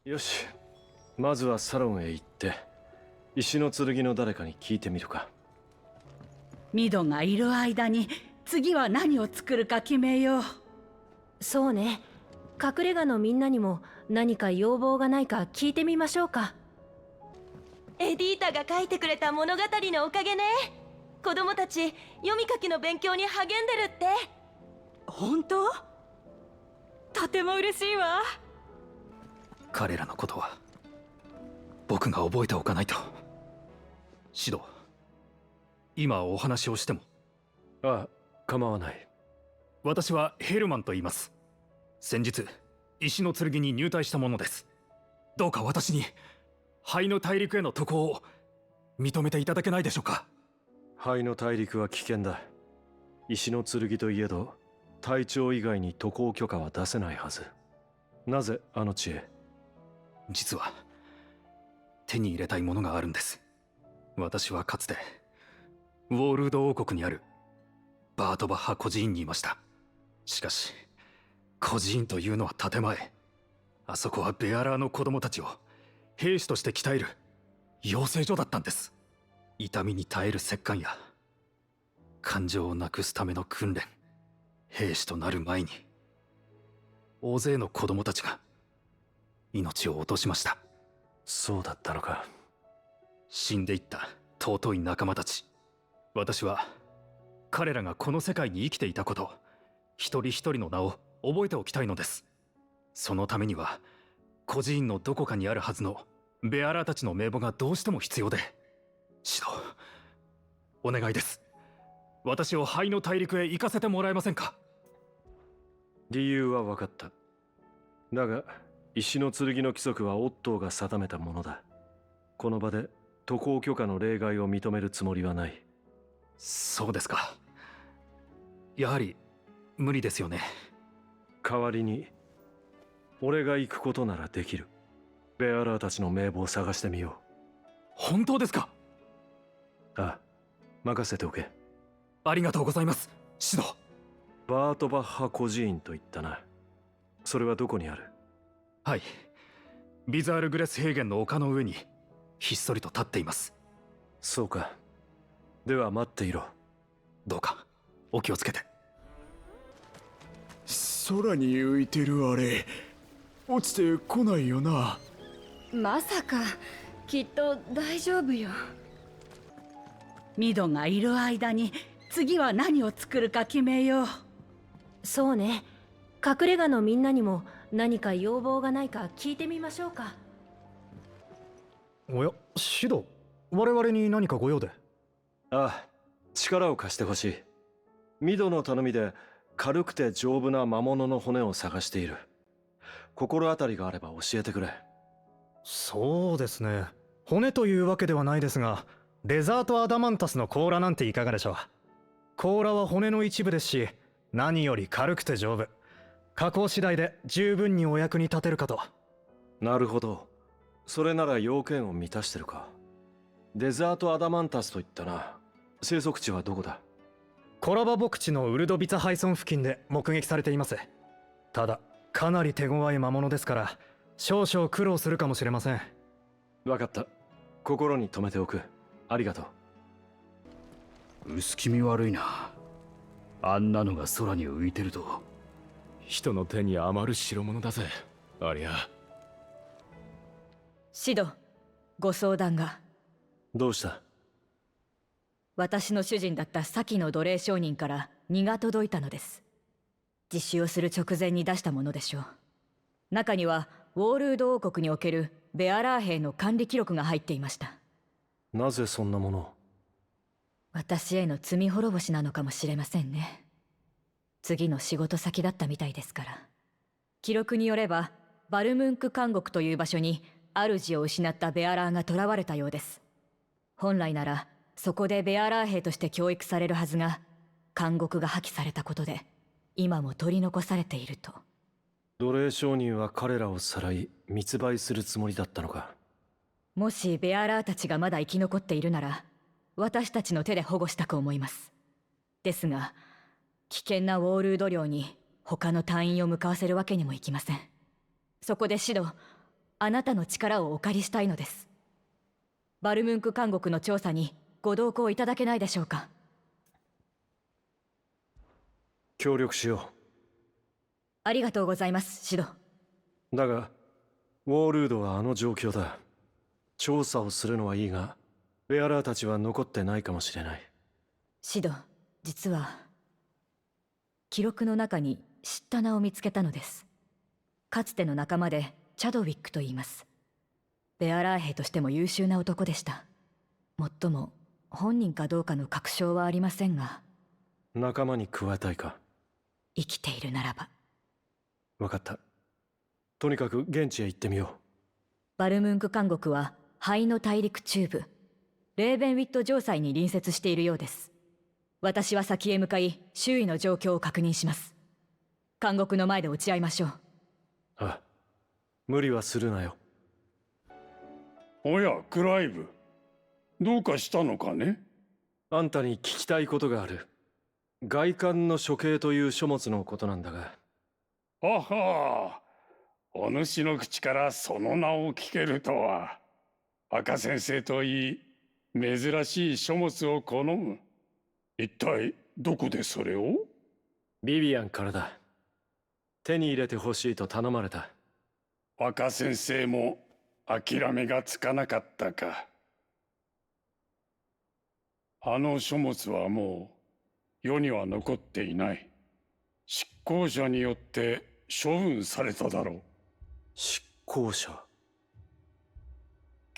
よし、まずはサロンへ行って石の剣の誰かに聞いてみるか。ミドがいる間に次は何を作るか決めよう。そうね。隠れ家のみんなにも何か要望がないか聞いてみましょうか。エディータが書いてくれた物語のおかげね。子供たち読み書きの勉強に励んでるって。本当？とても嬉しいわ。彼らのことは僕が覚えておかないと。シド、今お話をしても。ああ、構わない。私はヘルマンと言います。先日石の剣に入隊したものです。どうか私に灰の大陸への渡航を認めていただけないでしょうか。灰の大陸は危険だ。石の剣といえど隊長以外に渡航許可は出せないはず。なぜあの地へ？実は手に入れたいものがあるんです。私はかつてウォールード王国にあるバートバッハ孤児院にいました。しかし孤児院というのは建前。あそこはベアラーの子供たちを兵士として鍛える養成所だったんです。痛みに耐える折檻や感情をなくすための訓練、兵士となる前に大勢の子供たちが命を落としました。そうだったのか。死んでいった尊い仲間たち。私は彼らがこの世界に生きていたこと、一人一人の名を覚えておきたいのです。そのためには孤児院のどこかにあるはずのベアラーたちの名簿がどうしても必要で、シド、お願いです。私を灰の大陸へ行かせてもらえませんか？理由は分かった。だが石の剣の規則はオットーが定めたものだ。この場で渡航許可の例外を認めるつもりはない。そうですか。やはり無理ですよね。代わりに俺が行くことならできる。ベアラーたちの名簿を探してみよ本当ですか？う。ああ、任せておけ。ありがとうございます、シド。バートバッハ孤児院と言ったな。それはどこにある？はい、ビザールグレス平原の丘の上にひっそりと立っています。そうか。では待っていろ。どうかお気をつけて。空に浮いてるあれ、落ちてこないよな。まさか、きっと大丈夫よ。ミドがいる間に次は何を作るか決めよう。そうね。隠れ家のみんなにも何か要望がないか聞いてみましょうか。おや、シド、我々に何かご用で？ああ、力を貸してほしい。ミドの頼みで軽くて丈夫な魔物の骨を探している。心当たりがあれば教えてくれ。そうですね。骨というわけではないですが、デザートアダマンタスの甲羅なんていかがでしょう。甲羅は骨の一部ですし、何より軽くて丈夫。加工次第で十分にお役に立てるかと。なるほど。それなら要件を満たしてるか。デザートアダマンタスと言ったな。生息地はどこだ？コラバ牧地のウルドビツハイソン付近で目撃されています。ただ、かなり手強い魔物ですから、少々苦労するかもしれません。分かった。心に留めておく。ありがとう。薄気味悪いな。あんなのが空に浮いてると。人の手に余る代物だぜ、ありゃ。シド、ご相談が。どうした？私の主人だった先の奴隷商人から荷が届いたのです。自首をする直前に出したものでしょう。中にはウォールード王国におけるベアラー兵の管理記録が入っていました。なぜそんなものを？私への罪滅ぼしなのかもしれませんね。次の仕事先だったみたいですから。記録によればバルムンク監獄という場所に主を失ったベアラーが囚われたようです。本来ならそこでベアラー兵として教育されるはずが、監獄が破棄されたことで今も取り残されていると。奴隷商人は彼らをさらい密売するつもりだったのか。もしベアラーたちがまだ生き残っているなら、私たちの手で保護したく思います。ですが危険なウォールード領に他の隊員を向かわせるわけにもいきません。そこでシド、あなたの力をお借りしたいのです。バルムンク監獄の調査にご同行いただけないでしょうか。協力しよありがとうございます、シド。う。だがウォールードはあの状況だ。調査をするのはいいがベアラーたちは残ってないかもしれない。シド、実は記録の中に知った名を見つけたのです。かつての仲間でチャドウィックと言います。ベアラー兵としても優秀な男でした。もっとも本人かどうかの確証はありませんが、仲間に加えたいか。生きているならば。分かった。とにかく現地へ行ってみよう。バルムンク監獄は灰の大陸中部レーベンウィット城塞に隣接しているようです。私は先へ向かい周囲の状況を確認します。監獄の前で落ち合いましょう。ああ、無理はするなよ。おや、クライブ。どうかしたのかね？あんたに聞きたいことがある。外観の処刑という書物のことなんだが。ははあ、お主の口からその名を聞けるとは。赤先生といい、珍しい書物を好む。一体どこでそれを？ビビアンからだ。手に入れてほしいと頼まれた。赤先生も諦めがつかなかったか。あの書物はもう世には残っていない。執行者によって処分されただろう。執行者？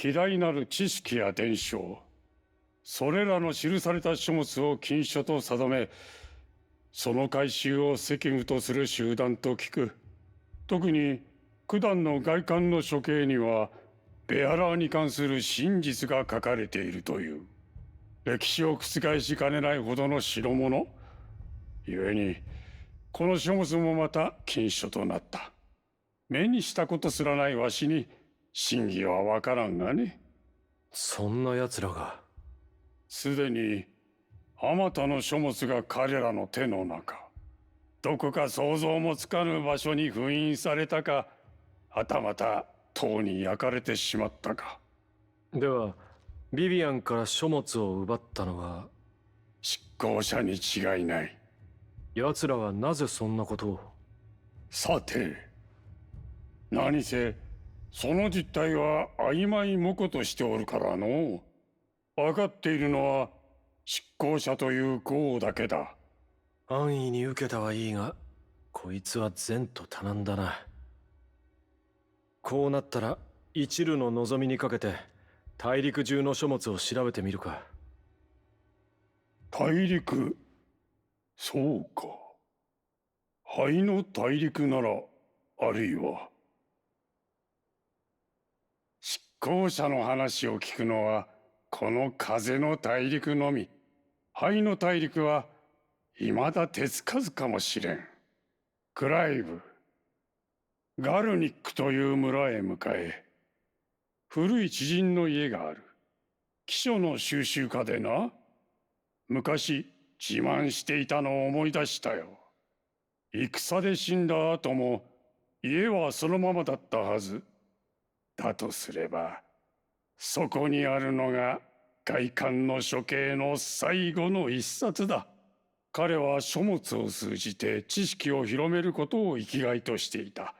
偉大なる知識や伝承、それらの記された書物を禁書と定め、その回収を責務とする集団と聞く。特に九段の外観の処刑にはベアラーに関する真実が書かれているという。歴史を覆しかねないほどの代物。故にこの書物もまた禁書となった。目にしたことすらないわしに真偽はわからんがね。そんな奴らが。すでにあまたの書物が彼らの手の中。どこか想像もつかぬ場所に封印されたか、はたまた塔に焼かれてしまったか。ではビビアンから書物を奪ったのは執行者に違いない。奴らはなぜそんなことを？さて、何せその実態は曖昧模糊としておるからの。分かっているのは執行者という号だけだ。安易に受けたはいいが、こいつは善と多難だな。こうなったら一縷の望みにかけて大陸中の書物を調べてみるか。大陸、そうか。灰の大陸なら、あるいは。執行者の話を聞くのはこの風の大陸のみ。灰の大陸は未だ手つかずかもしれん。クライブ、ガルニックという村へ向かえ。古い知人の家がある。記書の収集家でな。昔自慢していたのを思い出したよ。戦で死んだ後も家はそのままだったはず。だとすればそこにあるのが外観の処刑の最後の一冊だ。彼は書物を通じて知識を広めることを生きがいとしていた。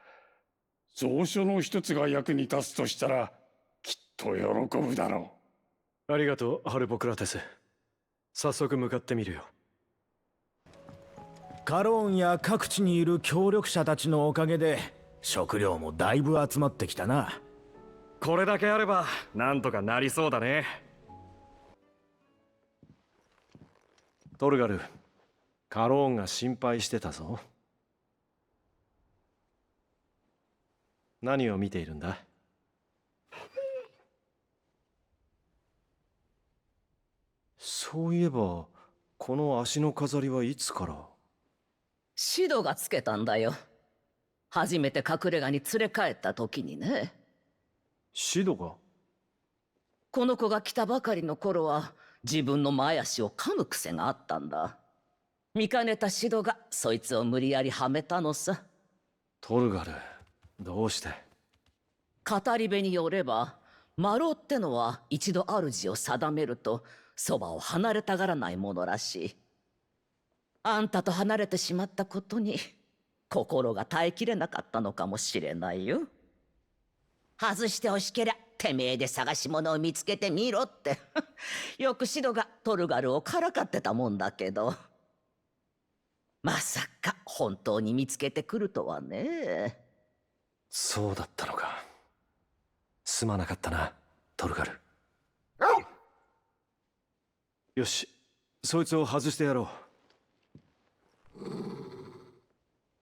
蔵書の一つが役に立つとしたらきっと喜ぶだろう。ありがとう、ハルポクラテス。早速向かってみるよ。カローンや各地にいる協力者たちのおかげで食料もだいぶ集まってきたな。これだけあればなんとかなりそうだね。トルガル、カローンが心配してたぞ。何を見ているんだ？そういえばこの足の飾りはいつから？シドがつけたんだよ。初めて隠れ家に連れ帰った時にね。シドが？この子が来たばかりの頃は自分の前足を噛む癖があったんだ。見かねたシドがそいつを無理やりはめたのさ。トルガル、どうして？語り部によればマロってのは一度主を定めるとそばを離れたがらないものらしい。あんたと離れてしまったことに心が耐えきれなかったのかもしれないよ。外してほしけりゃてめえで探し物を見つけてみろってよくシドがトルガルをからかってたもんだけど、まさか本当に見つけてくるとはね。そうだったのか。すまなかったな、トルガル。よし、そいつを外してやろう。